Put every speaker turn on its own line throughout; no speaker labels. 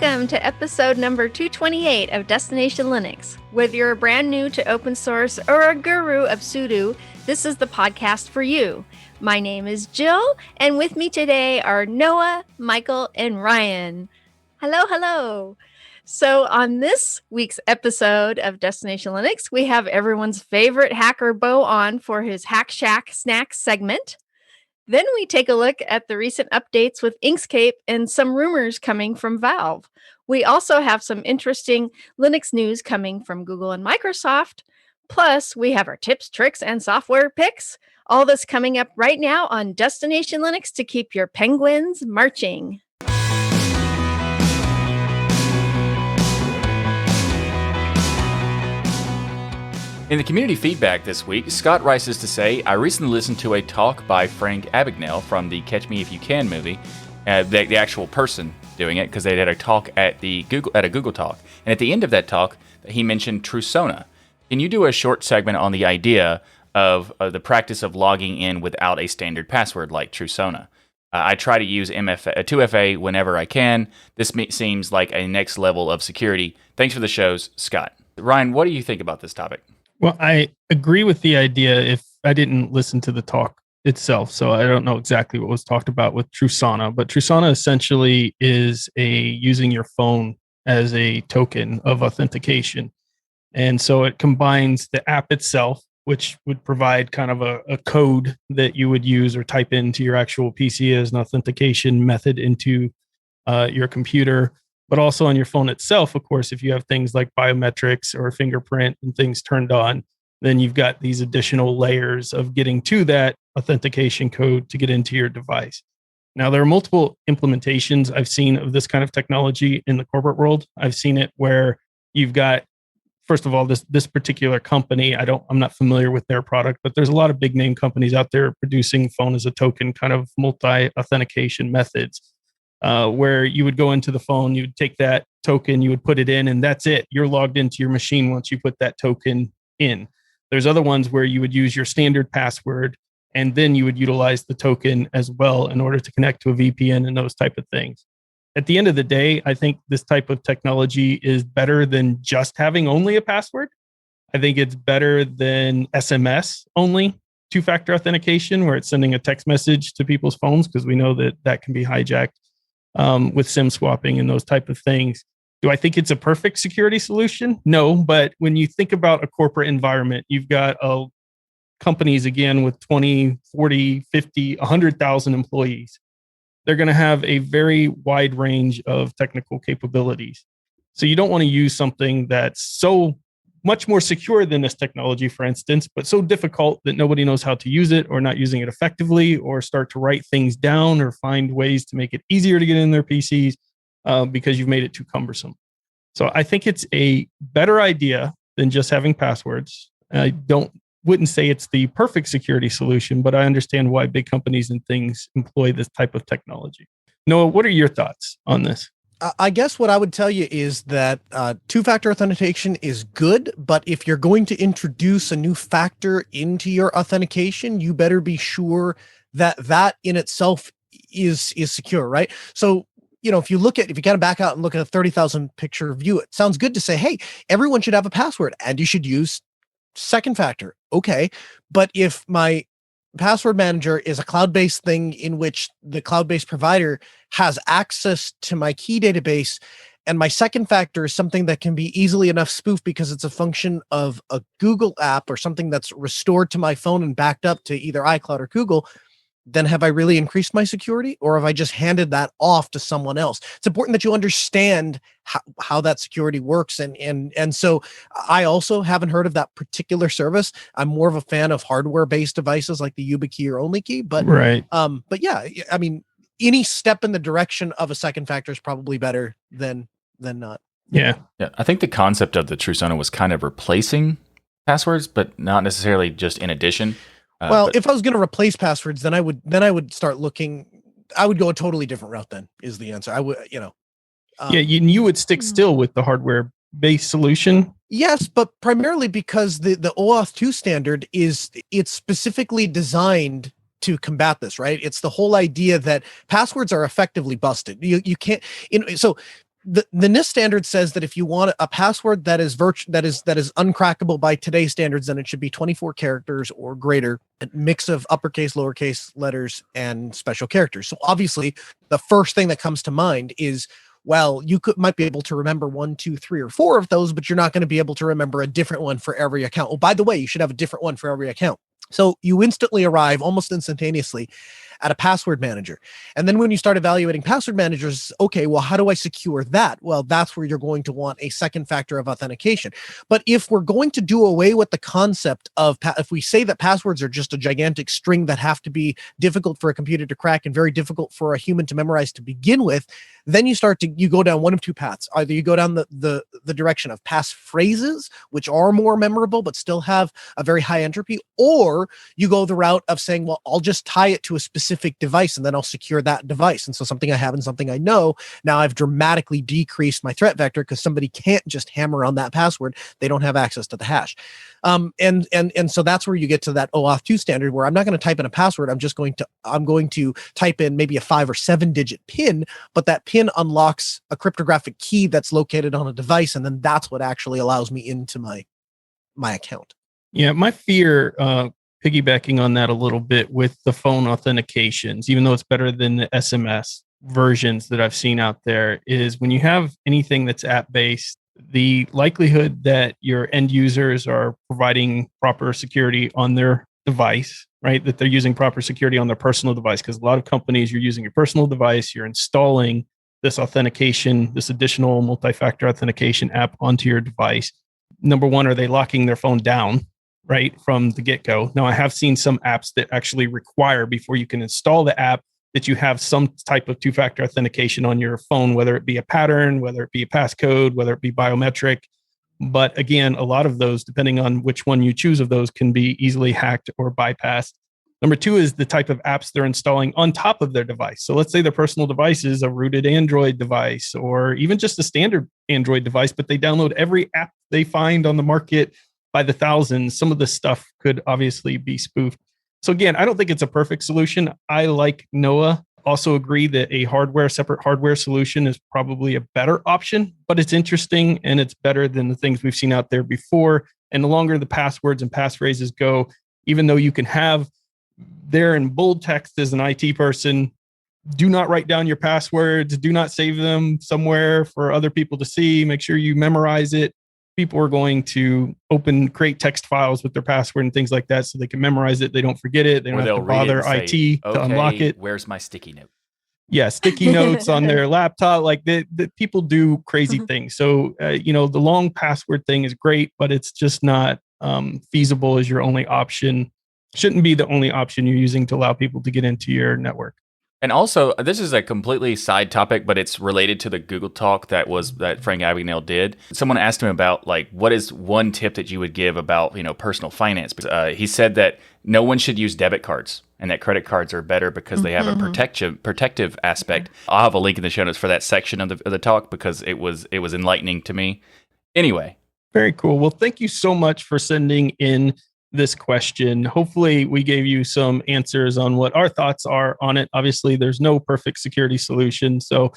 Welcome to episode number 228 of Destination Linux. Whether you're brand new to open source or a guru of sudo, this is the podcast for you. My name is Jill, and with me today are Noah, Michael, and Ryan. Hello, hello. So on this week's episode of Destination Linux, we have everyone's favorite hacker Bo on for his Hack Shack Snacks segment. Then we take a look at the recent updates with Inkscape and some rumors coming from Valve. We also have some interesting Linux news coming from Google and Microsoft. Plus, we have our tips, tricks, and software picks. All this coming up right now on Destination Linux to keep your penguins marching.
In the community feedback this week, Scott writes to say, I recently listened to a talk by Frank Abagnale from the Catch Me If You Can movie, the actual person doing it, because they had a talk at a Google Talk. And at the end of that talk, he mentioned Truesona. Can you do a short segment on the idea of the practice of logging in without a standard password like Truesona? I try to use 2FA whenever I can. This seems like a next level of security. Thanks for the shows, Scott. Ryan, what do you think about this topic?
Well, I agree with the idea if I didn't listen to the talk itself, so I don't know exactly what was talked about with Truesona, but Truesona essentially is using your phone as a token of authentication. And so it combines the app itself, which would provide kind of a code that you would use or type into your actual PC as an authentication method into your computer. But also on your phone itself, of course, if you have things like biometrics or fingerprint and things turned on, then you've got these additional layers of getting to that authentication code to get into your device. Now, there are multiple implementations I've seen of this kind of technology in the corporate world. I've seen it where you've got, first of all, this particular company, I'm not familiar with their product, but there's a lot of big name companies out there producing phone as a token kind of multi-authentication methods. Where you would go into the phone, you would take that token, you would put it in, and that's it. You're logged into your machine once you put that token in. There's other ones where you would use your standard password, and then you would utilize the token as well in order to connect to a VPN and those type of things. At the end of the day, I think this type of technology is better than just having only a password. I think it's better than SMS only two-factor authentication, where it's sending a text message to people's phones, because we know that can be hijacked. With SIM swapping and those type of things. Do I think it's a perfect security solution? No, but when you think about a corporate environment, you've got companies, again, with 20, 40, 50, 100,000 employees. They're going to have a very wide range of technical capabilities. So you don't want to use something that's so much more secure than this technology, for instance, but so difficult that nobody knows how to use it or not using it effectively or start to write things down or find ways to make it easier to get in their PCs because you've made it too cumbersome. So I think it's a better idea than just having passwords. I wouldn't say it's the perfect security solution, but I understand why big companies and things employ this type of technology. Noah, what are your thoughts on this?
I guess what I would tell you is that two-factor authentication is good, but if you're going to introduce a new factor into your authentication, you better be sure that that in itself is secure, right? So, if you kind of back out and look at a 30,000 picture view, it sounds good to say, hey, everyone should have a password and you should use second factor. Okay. But if my password manager is a cloud-based thing in which the cloud-based provider has access to my key database, and my second factor is something that can be easily enough spoofed because it's a function of a Google app or something that's restored to my phone and backed up to either iCloud or Google, then have I really increased my security, or have I just handed that off to someone else? It's important that you understand how that security works. And so I also haven't heard of that particular service. I'm more of a fan of hardware-based devices like the YubiKey or OnlyKey, but
right.
But yeah, I mean, any step in the direction of a second factor is probably better than not.
Yeah.
I think the concept of the Truesona was kind of replacing passwords, but not necessarily just in addition.
If I was going to replace passwords, then I would start looking. I would go a totally different route. Then is the answer. I would,
you would stick still with the hardware-based solution.
Yes, but primarily because the OAuth 2 standard it's specifically designed to combat this, right? It's the whole idea that passwords are effectively busted. You can't. So the NIST standard says that if you want a password that is uncrackable by today's standards, then it should be 24 characters or greater, a mix of uppercase, lowercase letters, and special characters. So obviously, the first thing that comes to mind is, well, you might be able to remember 1, 2, 3, or 4 of those, but you're not going to be able to remember a different one for every account. Oh, by the way, you should have a different one for every account. So you instantly arrive almost instantaneously at a password manager. And then when you start evaluating password managers, okay, well, how do I secure that? Well, that's where you're going to want a second factor of authentication. But if we're going to do away with the concept of, if we say that passwords are just a gigantic string that have to be difficult for a computer to crack and very difficult for a human to memorize to begin with, then you go down one of two paths. Either you go down the direction of passphrases, which are more memorable but still have a very high entropy, or you go the route of saying, well, I'll just tie it to a specific device and then I'll secure that device. And so something I have and something I know, now I've dramatically decreased my threat vector because somebody can't just hammer on that password. They don't have access to the hash. And so that's where you get to that OAuth 2 standard, where I'm not going to type in a password. I'm going to type in maybe a 5 or 7 digit PIN, but that PIN unlocks a cryptographic key that's located on a device. And then that's what actually allows me into my account.
Yeah, my fear, piggybacking on that a little bit with the phone authentications, even though it's better than the SMS versions that I've seen out there, is when you have anything that's app-based, the likelihood that your end users are providing proper security on their device, right? That they're using proper security on their personal device, because a lot of companies, you're using your personal device, you're installing this authentication, this additional multi-factor authentication app onto your device. Number one, are they locking their phone down, right, from the get-go? Now, I have seen some apps that actually require, before you can install the app, that you have some type of two-factor authentication on your phone, whether it be a pattern, whether it be a passcode, whether it be biometric. But again, a lot of those, depending on which one you choose of those, can be easily hacked or bypassed. Number two is the type of apps they're installing on top of their device. So let's say their personal device is a rooted Android device or even just a standard Android device, but they download every app they find on the market by the thousands. Some of this stuff could obviously be spoofed. So again, I don't think it's a perfect solution. I, like Noah, also agree that a separate hardware solution is probably a better option, but it's interesting and it's better than the things we've seen out there before. And the longer the passwords and passphrases go, even though you can have there in bold text as an IT person, do not write down your passwords, do not save them somewhere for other people to see, make sure you memorize it. People are going to create text files with their password and things like that so they can memorize it. They don't forget it. They don't have to bother IT to unlock it.
Where's my sticky note?
Yeah, sticky notes on their laptop. Like the people do crazy things. So, the long password thing is great, but it's just not feasible as your only option. Shouldn't be the only option you're using to allow people to get into your network.
And also, this is a completely side topic, but it's related to the Google talk that Frank Abagnale did. Someone asked him about, like, what is one tip that you would give about, personal finance? He said that no one should use debit cards and that credit cards are better because they have a protective aspect. I'll have a link in the show notes for that section of the talk because it was enlightening to me. Anyway.
Very cool. Well, thank you so much for sending in this question. Hopefully we gave you some answers on what our thoughts are on it. Obviously, there's no perfect security solution. So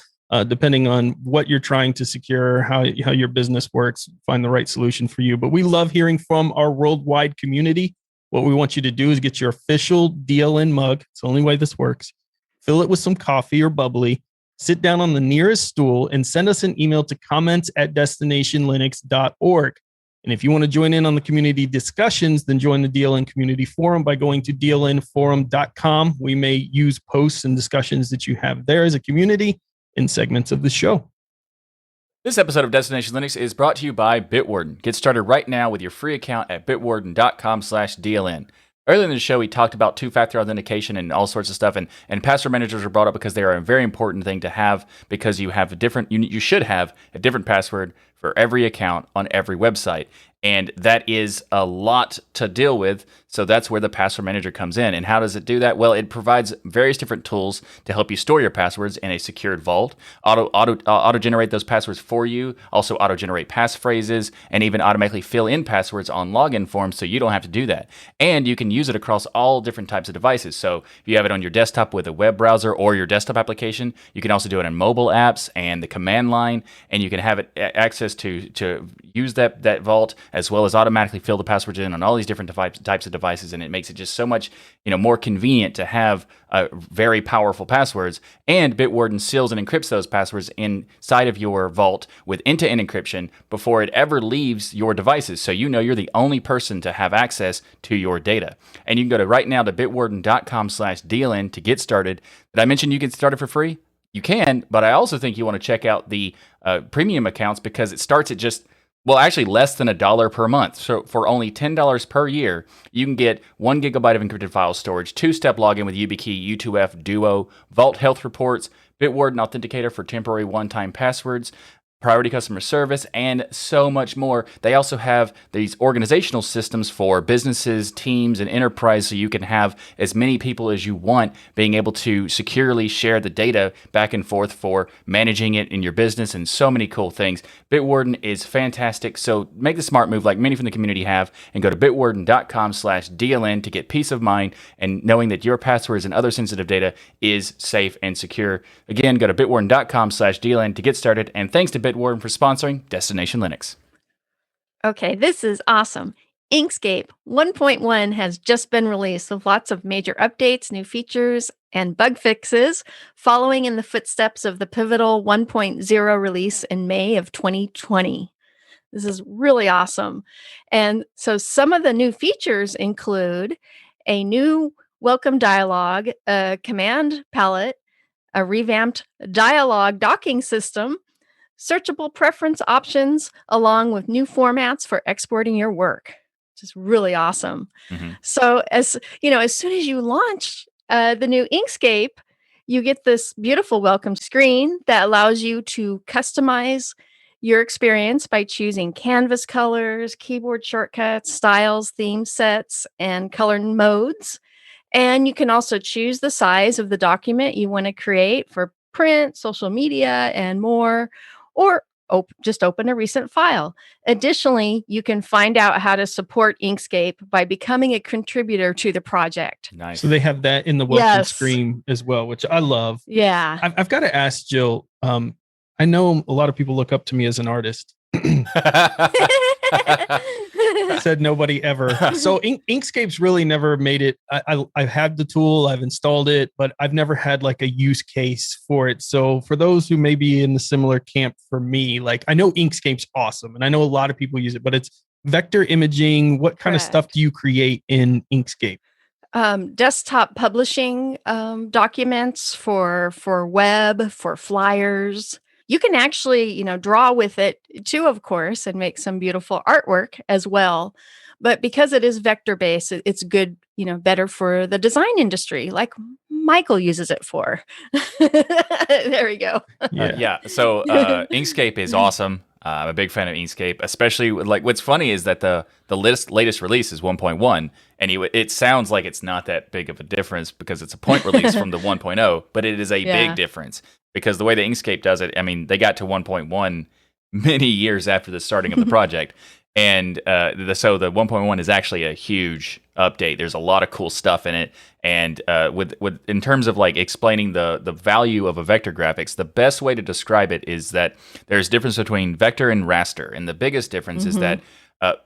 depending on what you're trying to secure, how your business works, find the right solution for you. But we love hearing from our worldwide community. What we want you to do is get your official DLN mug. It's the only way this works. Fill it with some coffee or bubbly. Sit down on the nearest stool and send us an email to comments@DestinationLinux.Org. And if you want to join in on the community discussions, then join the DLN community forum by going to dlnforum.com. We may use posts and discussions that you have there as a community in segments of the show.
This episode of Destination Linux is brought to you by Bitwarden. Get started right now with your free account at bitwarden.com/DLN. Earlier in the show, we talked about two-factor authentication and all sorts of stuff, and password managers were brought up because they are a very important thing to have because you should have a different password for every account on every website. And that is a lot to deal with. So that's where the password manager comes in. And how does it do that? Well, it provides various different tools to help you store your passwords in a secured vault, auto generate those passwords for you, also auto generate passphrases, and even automatically fill in passwords on login forms so you don't have to do that. And you can use it across all different types of devices. So if you have it on your desktop with a web browser or your desktop application, you can also do it in mobile apps and the command line, and you can have it access to use that vault, as well as automatically fill the passwords in on all these different types of devices, and it makes it just so much more convenient to have very powerful passwords. And Bitwarden seals and encrypts those passwords inside of your vault with end-to-end encryption before it ever leaves your devices, so you're the only person to have access to your data. And you can go to right now to bitwarden.com/DLN to get started. Did I mention you can start it for free? You can, but I also think you want to check out the premium accounts, because it starts at just actually less than $1 per month. So for only $10 per year, you can get 1 gigabyte of encrypted file storage, 2-step login with YubiKey, U2F, Duo, Vault Health Reports, Bitwarden Authenticator for temporary one-time passwords, priority customer service, and so much more. They also have these organizational systems for businesses, teams, and enterprise, so you can have as many people as you want being able to securely share the data back and forth for managing it in your business, and so many cool things. Bitwarden is fantastic, so make the smart move like many from the community have, and go to bitwarden.com/DLN to get peace of mind and knowing that your passwords and other sensitive data is safe and secure. Again, go to bitwarden.com/DLN to get started, and thanks to Bitwarden for sponsoring Destination Linux.
Okay, this is awesome. Inkscape 1.1 has just been released with lots of major updates, new features, and bug fixes, following in the footsteps of the pivotal 1.0 release in May of 2020. This is really awesome. And so some of the new features include a new welcome dialog, a command palette, a revamped dialog docking system, searchable preference options, along with new formats for exporting your work, which is really awesome.
Mm-hmm.
So as soon as you launch the new Inkscape, you get this beautiful welcome screen that allows you to customize your experience by choosing canvas colors, keyboard shortcuts, styles, theme sets, and color modes. And you can also choose the size of the document you want to create for print, social media, and more, or just open a recent file. Additionally, you can find out how to support Inkscape by becoming a contributor to the project.
Nice.
So they have that in the welcome
Yes.
screen as well, which I love.
Yeah.
I've got to ask Jill. I know a lot of people look up to me as an artist. Said nobody ever. So Inkscape's really never made it. I've had the tool, I've installed it, but I've never had like a use case for it. So for those who may be in the similar camp for me, like I know Inkscape's awesome and I know a lot of people use it, but it's vector imaging. What kind of stuff do you create in Inkscape?
Desktop publishing documents for web, for flyers. You can actually, draw with it too, of course, and make some beautiful artwork as well. But because it is vector-based, it's good, better for the design industry, like Michael uses it for. There we go.
Yeah. So Inkscape is awesome. I'm a big fan of Inkscape, especially what's funny is that the latest release is 1.1, and it sounds like it's not that big of a difference because it's a point release from the 1.0, but it is a big difference because the way the Inkscape does it, I mean, they got to 1.1 many years after the starting of the project. And so the 1.1 is actually a huge update. There's a lot of cool stuff in it. And with in terms of like explaining the value of a vector graphics, the best way to describe it is that there's a difference between vector and raster. And the biggest difference is that a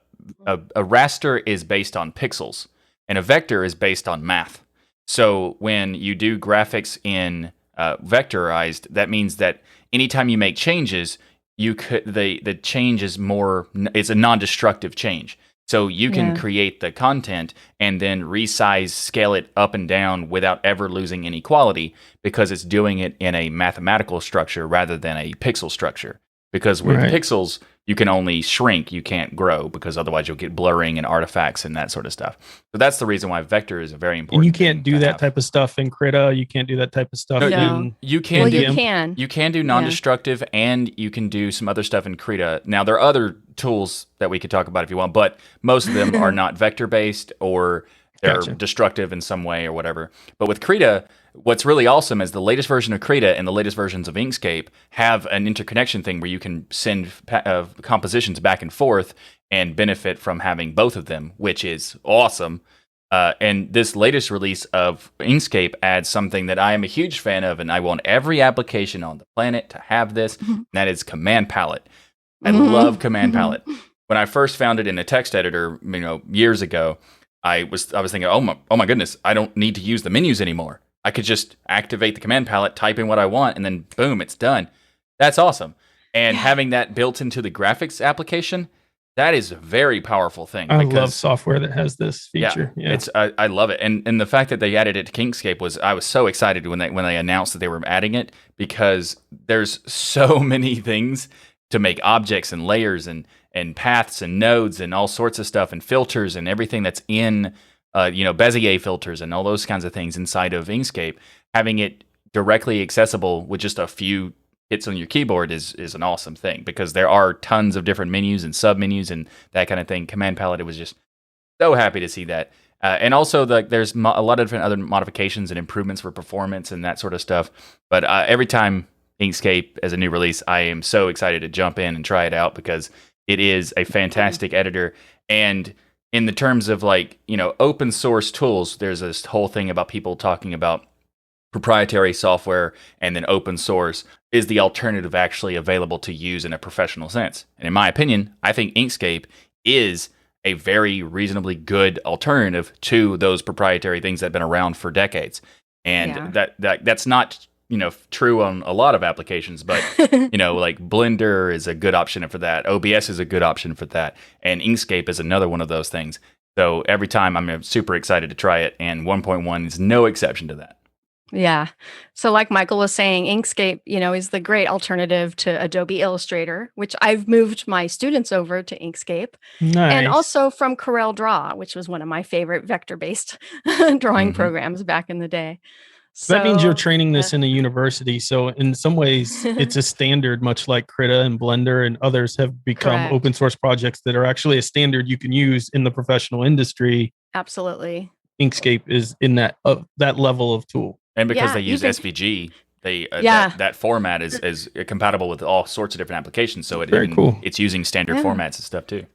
raster is based on pixels and a vector is based on math. So when you do graphics in vectorized, that means that anytime you make changes, the change is it's a non-destructive change. So you can create the content and then resize, scale it up and down without ever losing any quality because it's doing it in a mathematical structure rather than a pixel structure. Because with pixels, you can only shrink, you can't grow, because otherwise you'll get blurring and artifacts and that sort of stuff. So that's the reason why vector is a very important.
And you can't do that type of stuff in Krita. You can't do that type of stuff.
No.
You can
Well,
do.
you can.
You can do non-destructive, and you can do some other stuff in Krita. Now there are other tools that we could talk about if you want, but most of them are not vector based, or they're destructive in some way or whatever. But with Krita, what's really awesome is the latest version of Krita and the latest versions of Inkscape have an interconnection thing where you can send compositions back and forth and benefit from having both of them, which is awesome. And this latest release of Inkscape adds something that I am a huge fan of, and I want every application on the planet to have this, and that is Command Palette. I love Command Palette. When I first found it in a text editor, years ago, I was thinking, oh my goodness, I don't need to use the menus anymore. I could just activate the command palette, type in what I want, and then boom, it's done. That's awesome. And having that built into the graphics application, that is a very powerful thing.
I love software that has this feature.
Yeah. I love it. And the fact that they added it to Inkscape I was so excited when they announced that they were adding it, because there's so many things to make objects and layers and paths and nodes and all sorts of stuff and filters and everything that's in Bezier filters and all those kinds of things inside of Inkscape. Having it directly accessible with just a few hits on your keyboard is an awesome thing, because there are tons of different menus and sub-menus and that kind of thing. Command Palette, it was just so happy to see that. And also, there's a lot of different other modifications and improvements for performance and that sort of stuff. But every time Inkscape as a new release, I am so excited to jump in and try it out, because it is a fantastic editor. And in the terms of open source tools, there's this whole thing about people talking about proprietary software and then open source. Is the alternative actually available to use in a professional sense? And in my opinion, I think Inkscape is a very reasonably good alternative to those proprietary things that have been around for decades. And that's not true on a lot of applications, but like Blender is a good option for that. OBS is a good option for that, and Inkscape is another one of those things. So every time I'm super excited to try it, and 1.1 is no exception to that.
Yeah. So like Michael was saying, Inkscape, is the great alternative to Adobe Illustrator, which I've moved my students over to Inkscape.
Nice.
And also from Corel Draw, which was one of my favorite vector-based drawing programs back in the day.
So that means you're training this in a university. So in some ways, it's a standard, much like Krita and Blender and others have become open source projects that are actually a standard you can use in the professional industry.
Absolutely.
Inkscape is in that level of tool.
And because they use SVG, that format is compatible with all sorts of different applications. So it's using standard formats and stuff too.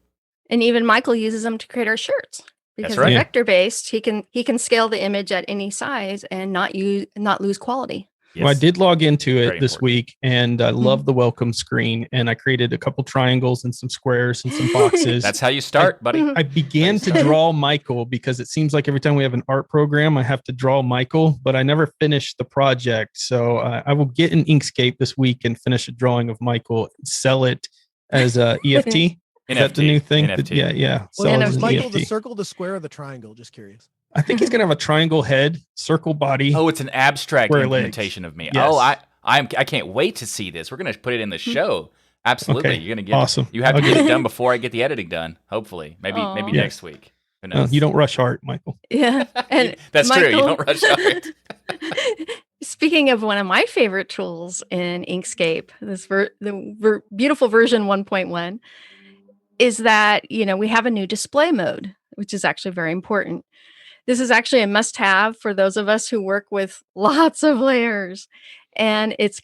And even Michael uses them to create our shirts. Because they're vector-based, he can scale the image at any size and not lose quality.
Yes. Well, I did log into it this week, and I love the welcome screen. And I created a couple triangles and some squares and some boxes.
That's how you start, buddy.
I began to draw Michael, because it seems like every time we have an art program, I have to draw Michael, but I never finished the project. So I will get an Inkscape this week and finish a drawing of Michael, sell it as a EFT. Is that the new thing? Yeah.
Well, is Michael the circle, the square, or the triangle? Just curious.
I think he's going to have a triangle head, circle body.
Oh, it's an abstract implementation of me. Yes. Oh, I can't wait to see this. We're going to put it in the show. Absolutely.
Okay.
You're going to get
awesome.
You have to get it done before I get the editing done, hopefully. Maybe next week. Who knows?
You don't rush art, Michael.
Yeah. And
that's
Michael,
true. You don't rush art.
Speaking of one of my favorite tools in Inkscape, the beautiful version 1.1, is that, we have a new display mode, which is actually very important. This is actually a must-have for those of us who work with lots of layers. And it's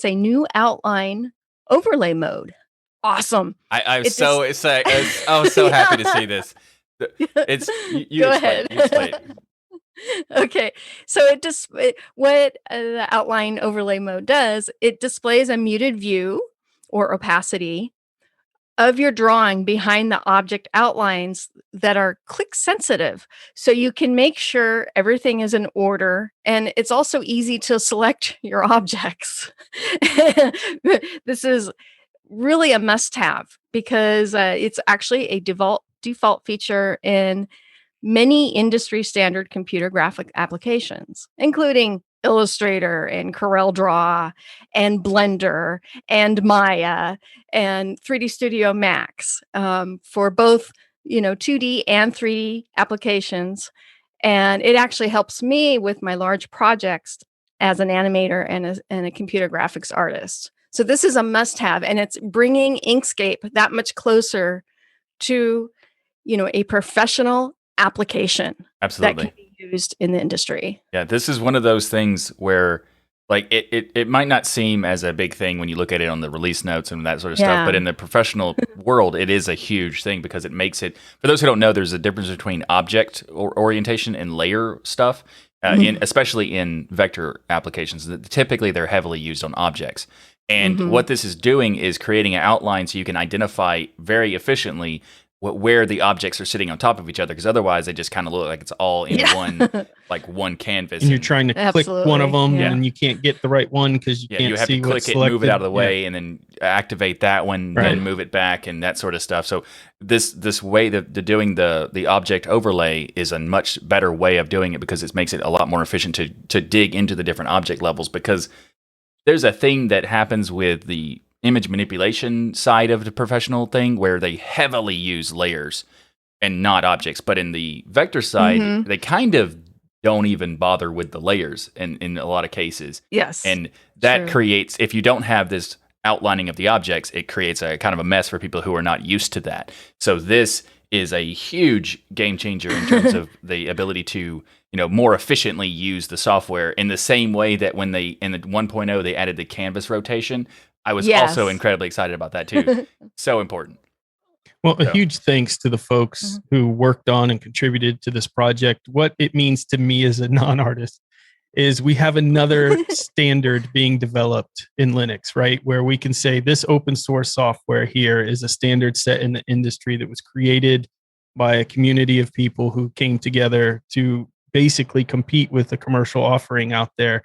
a new outline overlay mode. Awesome.
I was so happy to see this. It's you
Go ahead. Okay, so what the outline overlay mode does, it displays a muted view or opacity of your drawing behind the object outlines that are click sensitive. So you can make sure everything is in order, and it's also easy to select your objects. This is really a must-have, because it's actually a default feature in many industry standard computer graphic applications, including Illustrator and CorelDRAW and Blender and Maya and 3D Studio Max for both, 2D and 3D applications. And it actually helps me with my large projects as an animator and a computer graphics artist. So this is a must-have, and it's bringing Inkscape that much closer to, a professional application
Absolutely.
that can be used in the industry.
Yeah, this is one of those things where like it might not seem as a big thing when you look at it on the release notes and that sort of stuff, but in the professional world, it is a huge thing because it makes it, for those who don't know, there's a difference between object orientation and layer stuff, especially in vector applications. Typically, they're heavily used on objects. And what this is doing is creating an outline so you can identify very efficiently where the objects are sitting on top of each other, because otherwise they just kind of look like it's all in one canvas.
And you're trying to click one of them and you can't get the right one because you can't
you have
see
to click it, move it out of the way, and then activate that one, then move it back, and that sort of stuff. So this way that doing the object overlay is a much better way of doing it because it makes it a lot more efficient to dig into the different object levels, because there's a thing that happens with the image manipulation side of the professional thing where they heavily use layers and not objects. But in the vector side, they kind of don't even bother with the layers in a lot of cases.
Yes.
And that creates, if you don't have this outlining of the objects, it creates a kind of a mess for people who are not used to that. So this is a huge game changer in terms of the ability to, more efficiently use the software in the same way that when they, in the 1.0, they added the canvas rotation. I was also incredibly excited about that too. So important.
Well, a huge thanks to the folks who worked on and contributed to this project. What it means to me as a non-artist is we have another standard being developed in Linux, right? Where we can say this open source software here is a standard set in the industry that was created by a community of people who came together to basically compete with the commercial offering out there.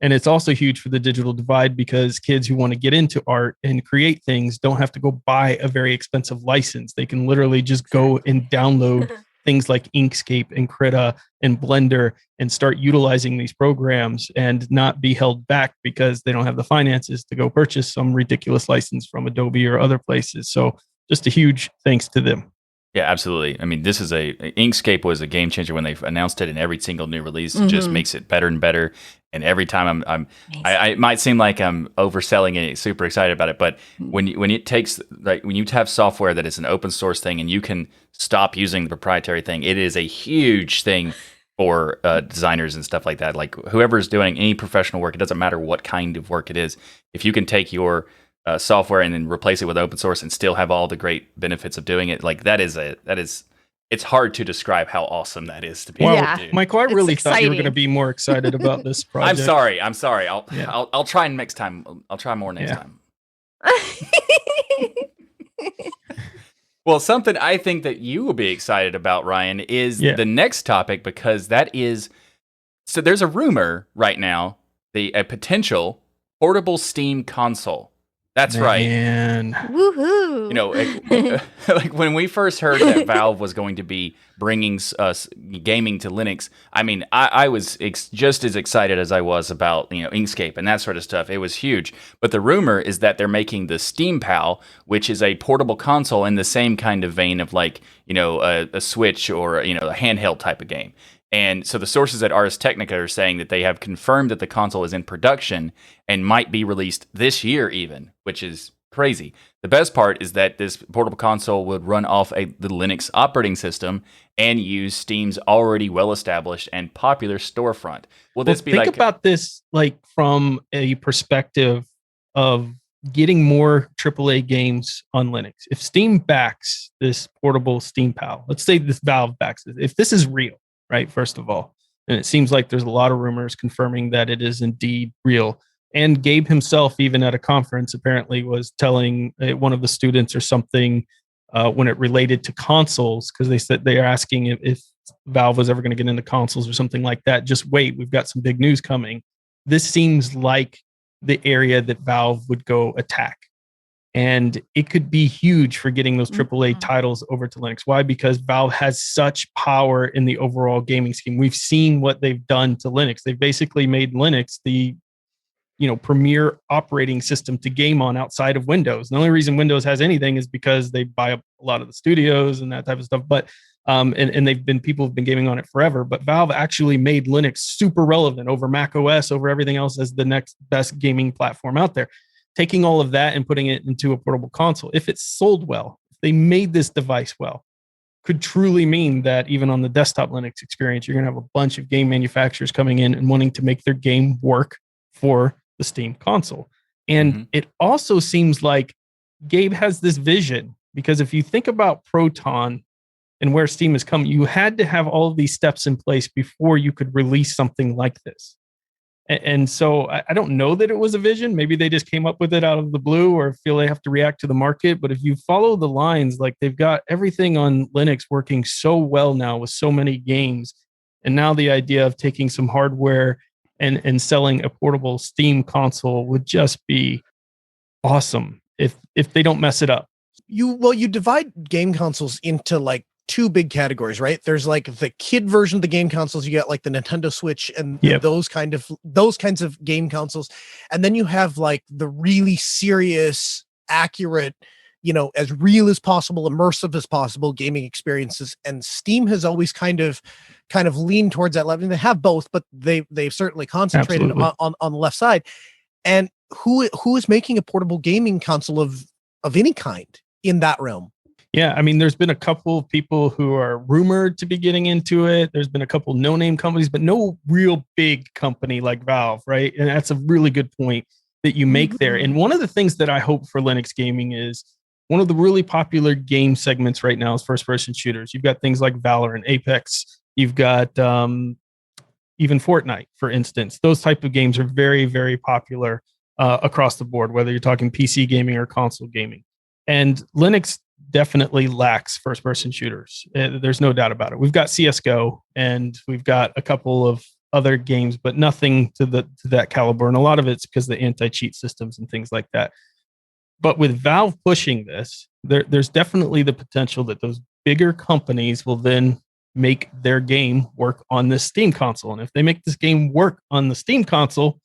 And it's also huge for the digital divide because kids who want to get into art and create things don't have to go buy a very expensive license. They can literally just go and download things like Inkscape and Krita and Blender and start utilizing these programs and not be held back because they don't have the finances to go purchase some ridiculous license from Adobe or other places. So just a huge thanks to them.
Yeah, absolutely. I mean, Inkscape was a game changer when they announced it, and every single new release just makes it better and better. And every time it might seem like I'm overselling it, super excited about it, but when it takes, like, when you have software that is an open source thing and you can stop using the proprietary thing, it is a huge thing for designers and stuff like that. Like, whoever's doing any professional work, it doesn't matter what kind of work it is. If you can take your software and then replace it with open source and still have all the great benefits of doing it, like that is it's hard to describe how awesome that is to be able to do.
Michael, I really thought you were going to be more excited about this project.
I'm sorry. I'll try next time. I'll try more next time. Well, something I think that you will be excited about, Ryan, is the next topic, because so there's a rumor right now, a potential portable Steam console. That's right.
Woohoo!
Like when we first heard that Valve was going to be bringing us gaming to Linux, I mean, I was just as excited as I was about Inkscape and that sort of stuff. It was huge. But the rumor is that they're making the Steam Pal, which is a portable console in the same kind of vein of like a Switch or a handheld type of game. And so the sources at Ars Technica are saying that they have confirmed that the console is in production and might be released this year even, which is crazy. The best part is that this portable console would run off the Linux operating system and use Steam's already well-established and popular storefront.
Think about this like from a perspective of getting more AAA games on Linux. If Steam backs this portable Steam Pal, let's say this Valve backs it, if this is real, right, first of all, and it seems like there's a lot of rumors confirming that it is indeed real. And Gabe himself, even at a conference, apparently was telling one of the students or something when it related to consoles, because they said they are asking if Valve was ever going to get into consoles or something like that. Just wait, we've got some big news coming. This seems like the area that Valve would go attack. And it could be huge for getting those AAA
Mhm.
titles over to Linux. Why? Because Valve has such power in the overall gaming scheme. We've seen what they've done to Linux. They've basically made Linux the premier operating system to game on outside of Windows. The only reason Windows has anything is because they buy up a lot of the studios and that type of stuff. But and people have been gaming on it forever. But Valve actually made Linux super relevant over Mac OS, over everything else as the next best gaming platform out there. Taking all of that and putting it into a portable console, if it's sold well, if they made this device well, could truly mean that even on the desktop Linux experience, you're going to have a bunch of game manufacturers coming in and wanting to make their game work for the Steam console. And it also seems like Gabe has this vision, because if you think about Proton and where Steam has come, you had to have all of these steps in place before you could release something like this. And so I don't know that it was a vision. Maybe they just came up with it out of the blue or feel they have to react to the market. But if you follow the lines, like they've got everything on Linux working so well now with so many games. And now the idea of taking some hardware and selling a portable Steam console would just be awesome if they don't mess it up.
You divide game consoles into like two big categories, right? There's like the kid version of the game consoles. You get like the Nintendo Switch and those kinds of game consoles. And then you have like the really serious, accurate, as real as possible, immersive as possible gaming experiences. And Steam has always kind of leaned towards that level. They have both, but they've certainly concentrated on the left side. And who is making a portable gaming console of any kind in that realm?
Yeah, I mean, there's been a couple of people who are rumored to be getting into it. There's been a couple no-name companies, but no real big company like Valve, right? And that's a really good point that you make there. And one of the things that I hope for Linux gaming is one of the really popular game segments right now is first-person shooters. You've got things like Valorant, Apex. You've got even Fortnite, for instance. Those type of games are very, very popular across the board, whether you're talking PC gaming or console gaming. And Linux definitely lacks first-person shooters. There's no doubt about it. We've got CS:GO and we've got a couple of other games, but nothing to that caliber. And a lot of it's because of the anti-cheat systems and things like that. But with Valve pushing this, there's definitely the potential that those bigger companies will then make their game work on this Steam console. And if they make this game work on the Steam console,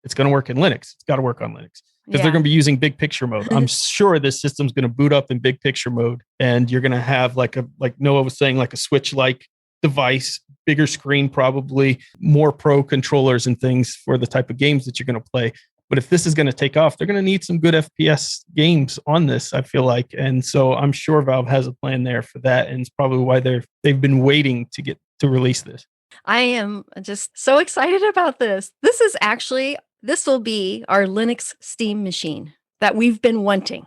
it's going to work in Linux. It's got to work on Linux. Because they're going to be using big picture mode. I'm sure this system's going to boot up in big picture mode, and you're going to have like Noah was saying, like a Switch-like device, bigger screen, probably more pro controllers and things for the type of games that you're going to play. But if this is going to take off, they're going to need some good FPS games on this, I feel like. And so I'm sure Valve has a plan there for that, and it's probably why they've been waiting to get to release this.
I am just so excited about this. This will be our Linux Steam machine that we've been wanting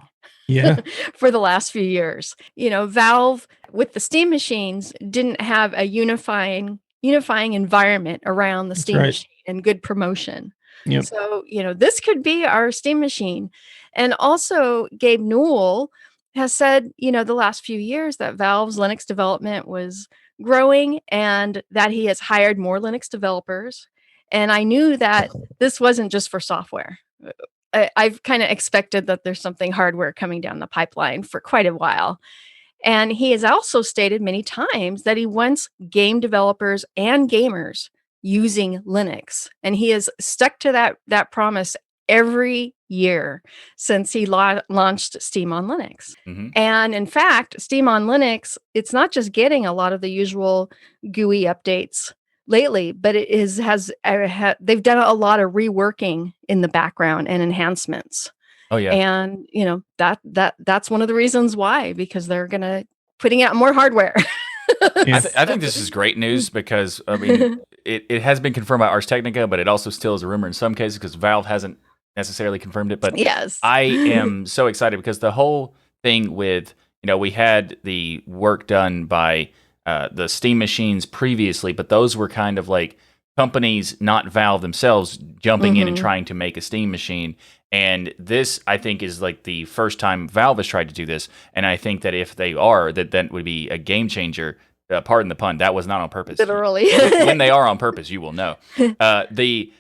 for the last few years. Valve with the Steam machines didn't have a unifying environment around the Steam machine and good promotion. Yep. So, this could be our Steam machine. And also Gabe Newell has said, the last few years that Valve's Linux development was growing and that he has hired more Linux developers. And I knew that this wasn't just for software. I've kind of expected that there's something hardware coming down the pipeline for quite a while. And he has also stated many times that he wants game developers and gamers using Linux. And he has stuck to that promise every year since he launched Steam on Linux. And in fact, Steam on Linux, it's not just getting a lot of the usual GUI updates lately, but they've done a lot of reworking in the background and enhancements.
Oh yeah.
And that's one of the reasons why, because they're putting out more hardware.
I think this is great news because I mean it has been confirmed by Ars Technica, but it also still is a rumor in some cases because Valve hasn't necessarily confirmed it. But
yes,
I am so excited because the whole thing with we had the work done by the Steam machines previously, but those were kind of like companies, not Valve themselves, jumping in and trying to make a Steam machine. And this, I think, is like the first time Valve has tried to do this. And I think that if they are, that would be a game changer pardon the pun, that was not on purpose.
Literally.
When they are on purpose, you will know. The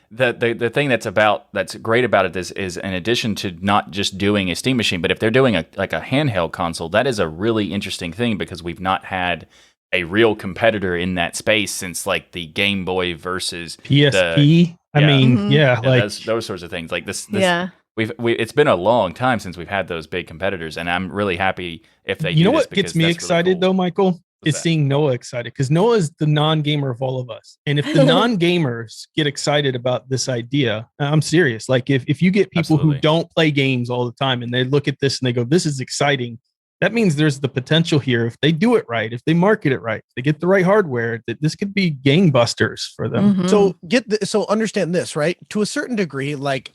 thing that's great about it is in addition to not just doing a Steam machine, but if they're doing a handheld console, that is a really interesting thing because we've not had a real competitor in that space since like the Game Boy versus
PSP.
those sorts of things. Like this
yeah.
It's been a long time since we've had those big competitors, and I'm really happy if they.
You know what gets me excited
really cool.
though, Michael, is seeing Noah excited because Noah is the non-gamer of all of us, and if the non-gamers get excited about this idea, I'm serious. Like if you get people who don't play games all the time and they look at this and they go, "This is exciting." That means there's the potential here if they do it right, if they market it right, if they get the right hardware, that this could be gangbusters for them.
Mm-hmm. So understand this, right? To a certain degree, like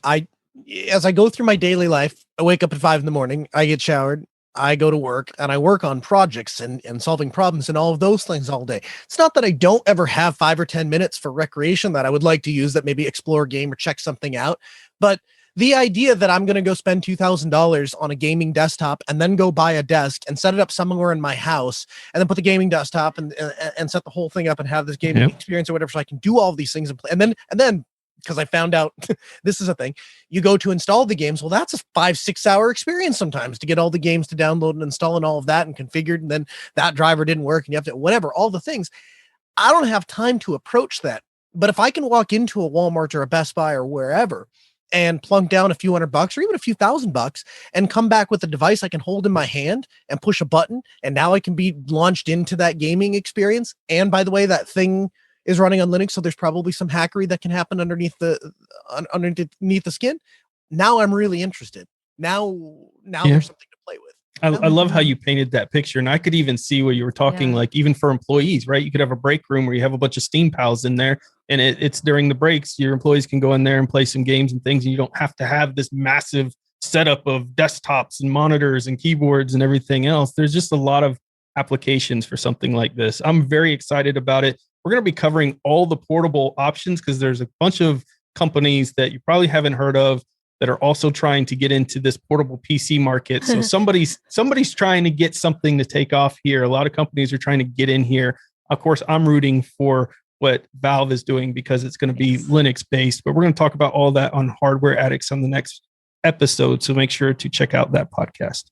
as I go through my daily life, I wake up at 5 a.m, I get showered, I go to work, and I work on projects and solving problems and all of those things all day. It's not that I don't ever have 5 or 10 minutes for recreation that I would like to use, that maybe explore a game or check something out. But the idea that I'm going to go spend $2,000 on a gaming desktop and then go buy a desk and set it up somewhere in my house and then put the gaming desktop and set the whole thing up and have this gaming experience or whatever, so I can do all of these things and play. And then because I found out this is a thing, you go to install the games. Well, that's a 5-6 hour experience sometimes to get all the games to download and install and all of that and configured. And then that driver didn't work and you have to, whatever, all the things. I don't have time to approach that. But if I can walk into a Walmart or a Best Buy or wherever and plunk down a few $100 or even a few $1,000 and come back with a device I can hold in my hand and push a button, and now I can be launched into that gaming experience. And by the way, that thing is running on Linux, so there's probably some hackery that can happen underneath the skin. Now I'm really interested. Now there's something to play with.
I love how you painted that picture, and I could even see where you were talking, like even for employees, right? You could have a break room where you have a bunch of Steam pals in there, and it's during the breaks. Your employees can go in there and play some games and things, and you don't have to have this massive setup of desktops and monitors and keyboards and everything else. There's just a lot of applications for something like this. I'm very excited about it. We're going to be covering all the portable options because there's a bunch of companies that you probably haven't heard of that are also trying to get into this portable PC market. So somebody's trying to get something to take off here. A lot of companies are trying to get in here. Of course, I'm rooting for what Valve is doing because it's going to be Linux based, but we're going to talk about all that on Hardware Addicts on the next episode. So make sure to check out that podcast.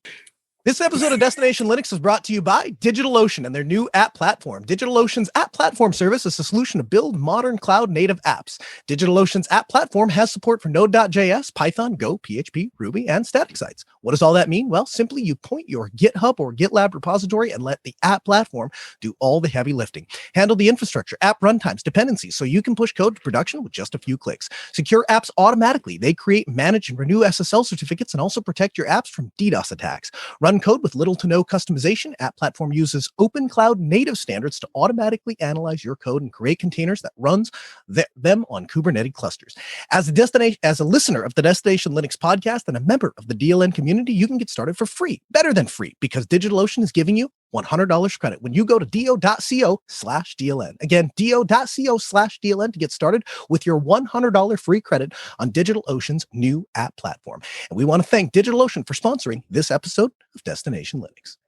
This episode of Destination Linux is brought to you by DigitalOcean and their new app platform. DigitalOcean's app platform service is a solution to build modern cloud-native apps. DigitalOcean's app platform has support for Node.js, Python, Go, PHP, Ruby, and static sites. What does all that mean? Well, simply you point your GitHub or GitLab repository and let the app platform do all the heavy lifting. Handle the infrastructure, app runtimes, dependencies, so you can push code to production with just a few clicks. Secure apps automatically. They create, manage, and renew SSL certificates and also protect your apps from DDoS attacks. Run code with little to no customization. App platform uses open cloud native standards to automatically analyze your code and create containers that runs them on Kubernetes clusters. As a listener of the Destination Linux podcast and a member of the DLN community, you can get started for free, better than free, because DigitalOcean is giving you $100 credit when you go to do.co/DLN. Again, do.co/DLN to get started with your $100 free credit on DigitalOcean's new app platform. And we want to thank DigitalOcean for sponsoring this episode of Destination Linux.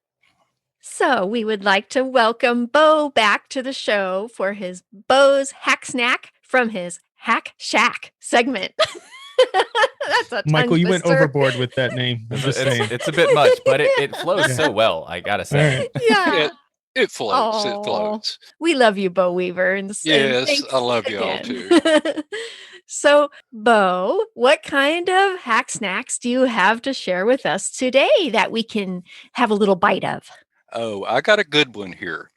So we would like to welcome Bo back to the show for his Bo's Hack Snack from his Hack Shack segment. That's a
Michael, you went
twister.
overboard with that name.
It's a bit much, but it flows so well, I gotta say.
Right.
Yeah.
It floats.
Aw.
It floats.
We love you, Bo Weaver. And
Yes, I love you all too.
So, Bo, what kind of hack snacks do you have to share with us today that we can have a little bite of?
Oh, I got a good one here.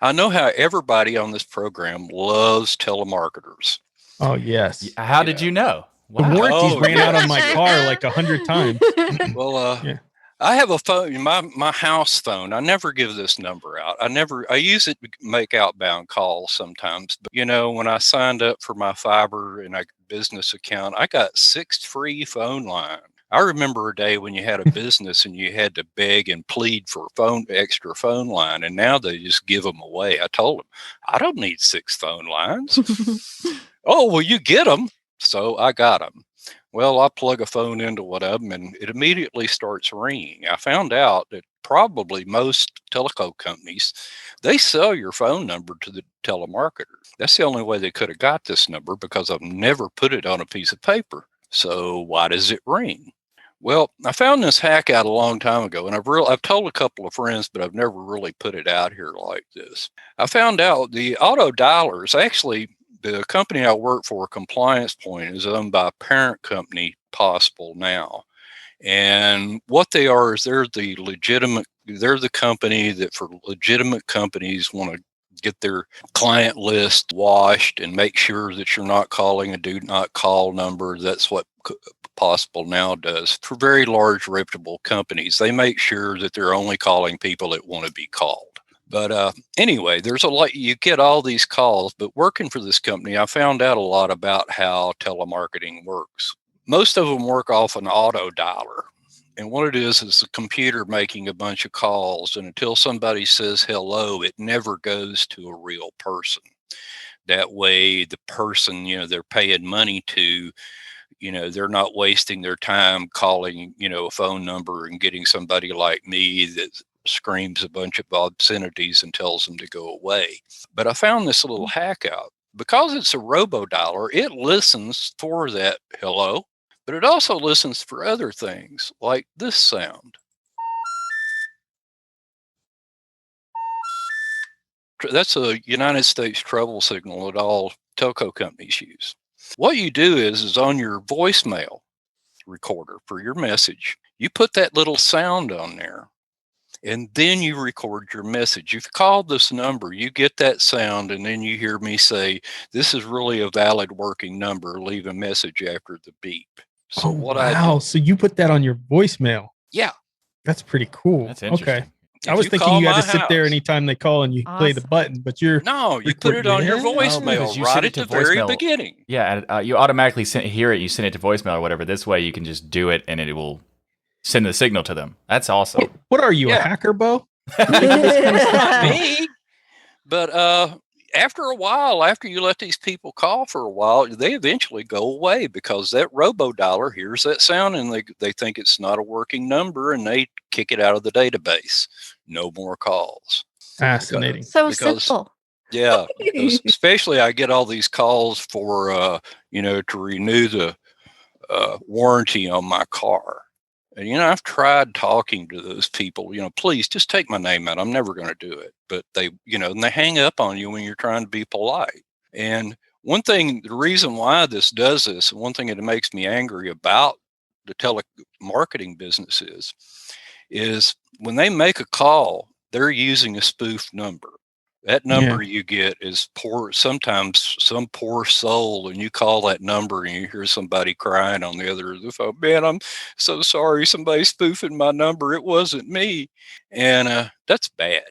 I know how everybody on this program loves telemarketers.
Oh, yes.
How did you know?
The
Wow.
warranties
Oh,
ran out on my car like 100 times.
Well,
Yeah.
I have a phone, my house phone. I never give this number out. I use it to make outbound calls sometimes. But, when I signed up for my fiber and a business account, I got 6 free phone lines. I remember a day when you had a business and you had to beg and plead for extra phone line, and now they just give them away. I told them, I don't need 6 phone lines. Oh, well, you get them. So I got them. Well, I plug a phone into one of them and it immediately starts ringing. I found out that probably most telco companies, they sell your phone number to the telemarketer. That's the only way they could have got this number, because I've never put it on a piece of paper. So why does it ring? Well, I found this hack out a long time ago, and I've told a couple of friends, but I've never really put it out here like this. I found out the auto dialers, actually, the company I work for, Compliance Point, is owned by a parent company, Possible now. And what they are is they're the company that for legitimate companies want to get their client list washed and make sure that you're not calling a do not call number. That's what Possible now does for very large reputable companies. They make sure that they're only calling people that want to be called. But anyway, there's a lot, you get all these calls, but working for this company, I found out a lot about how telemarketing works. Most of them work off an auto dialer. And what it is the computer making a bunch of calls. And until somebody says hello, it never goes to a real person. That way, the person, they're paying money to, they're not wasting their time calling, a phone number and getting somebody like me that screams a bunch of obscenities and tells them to go away. But I found this little hack out. Because it's a robo-dialer, it listens for that hello, but it also listens for other things like this sound. That's a United States trouble signal that all telco companies use. What you do is on your voicemail recorder for your message, you put that little sound on there, and then you record your message. You've called this number, you get that sound, and then you hear me say, "This is really a valid working number. Leave a message after the beep." So
wow. So you put that on your voicemail.
Yeah.
That's pretty cool.
That's interesting.
Okay. I was thinking you had to sit there anytime they call and you play the
Awesome.
button, but
you put it on your voicemail
because you
right
send
at
it to
the very
voicemail.
beginning.
Yeah, you automatically hear it, you send it to voicemail or whatever. This way you can just do it and it will send the signal to them. That's awesome.
What are you, a
Yeah.
hacker, Bo?
Not me. But after a while, after you let these people call for a while, they eventually go away because that robo-dialer hears that sound and they think it's not a working number and they kick it out of the database. No more calls.
Fascinating.
So
Because-
simple.
Yeah, especially I get all these calls for, to renew the warranty on my car. And, I've tried talking to those people, please just take my name out. I'm never going to do it. But they, and they hang up on you when you're trying to be polite. And the reason why this does this, and one thing that makes me angry about the telemarketing business is when they make a call, they're using a spoof number. That number you get is poor. Sometimes some poor soul, and you call that number and you hear somebody crying on the other end of the phone. Man, I'm so sorry. Somebody's spoofing my number. It wasn't me. And that's bad.